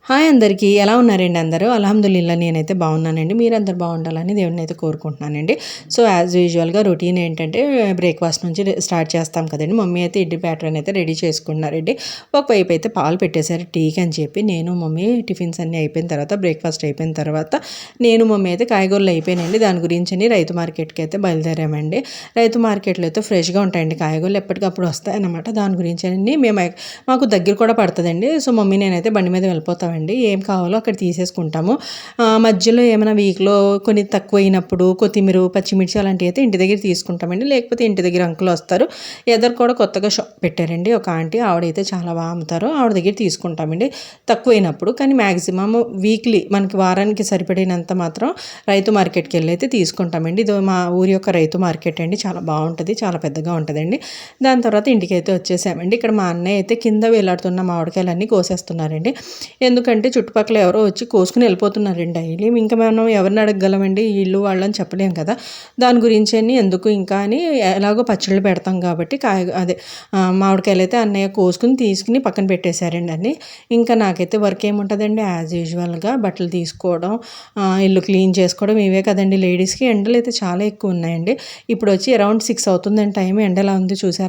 Hi అందరికీ ఎలా ఉన్నారండి అందరూ? అల్హమ్దులిల్లా నేనైతే బాగున్నానండి. మీరందరూ బాగుండాలని దేవుడిని అయితే కోరుకుంటున్నానండి. సో యాజ్ యూజువల్‌గా రొటీన్ ఏంటంటే బ్రేక్‌ఫాస్ట్ నుంచి స్టార్ట్ చేస్తాం కదండీ. మమ్మీ అయితే ఇడ్లీ బ్యాటర్ అయితే రెడీ చేసుకుంటున్నారండి. ఒకవైపు అయితే పాలు పెట్టేశారు టీకి అని చెప్పి నేను మమ్మీ టిఫిన్స్ అన్నీ అయిపోయిన తర్వాత బ్రేక్‌ఫాస్ట్ అయిపోయిన తర్వాత నేను మమ్మీ అయితే కాయగూరలు అయిపోయినాయండి. దాని గురించని రైతు మార్కెట్‌కి అయితే బయలుదేరామండి. రైతు మార్కెట్‌లో అయితే ఫ్రెష్‌గా ఉంటాయండి కాయగూరలు ఎప్పటికప్పుడు వస్తాయన్నమాట. దాని గురించని మాకు దగ్గర కూడా పడతదండి. సో మమ్మీ నేనైతే బండి మీద వెళ్ళిపోతామండి. ఏం కావాలో అక్కడ తీసేసుకుంటాము. మధ్యలో ఏమైనా వీక్‌లో కొన్ని తక్కువైనప్పుడు కొత్తిమీర, పచ్చిమిర్చి అలాంటివి అయితే ఇంటి దగ్గర తీసుకుంటామండి. లేకపోతే ఇంటి దగ్గర అంకుల్ వస్తారు. ఎదర కూడా కొత్తగా షాప్ పెట్టారండి ఒక ఆంటీ. ఆవిడైతే చాలా బాగా అమ్ముతారు. ఆవిడ దగ్గర తీసుకుంటామండి తక్కువైనప్పుడు. కానీ మ్యాక్సిమమ్ వీక్లీ మనకి వారానికి సరిపడినంత మాత్రం రైతు మార్కెట్‌కి వెళ్ళి అయితే తీసుకుంటామండి. ఇది మా ఊరి యొక్క రైతు మార్కెట్ అండి. చాలా బాగుంటుంది. చాలా పెద్దగా ఉంటుందండి. దాని తర్వాత ఇంటికైతే వచ్చేసామండి. ఇక్కడ మా అన్నయ్య అయితే కింద వేలాడుతున్న మామిడికాయలన్నీ కోసేస్తున్నారండి. ఎందుకంటే చుట్టుపక్కల ఎవరో వచ్చి కోసుకుని వెళ్ళిపోతున్నారండి డైలీ. ఇంకా మనం ఎవరిని అడగగలమండి ఇల్లు వాళ్ళని చెప్పలేం కదా. దాని గురించి అని ఎందుకు ఇంకా అని ఎలాగో పచ్చళ్ళు పెడతాం కాబట్టి మామిడికాయలు అయితే అన్నయ్య కోసుకుని తీసుకుని పక్కన పెట్టేశారండి అన్నీ. ఇంకా నాకైతే వర్క్ ఏముంటుందండి యాజ్ యూజువల్గా బట్టలు తీసుకోవడం, ఇల్లు క్లీన్ చేసుకోవడం ఇవే కదండి లేడీస్కి. ఎండలు అయితే చాలా ఎక్కువ ఉన్నాయండి. ఇప్పుడు వచ్చి అరౌండ్ 6 అవుతుందండి టైం. ఎండ ఎలా ఉంది చూసారా?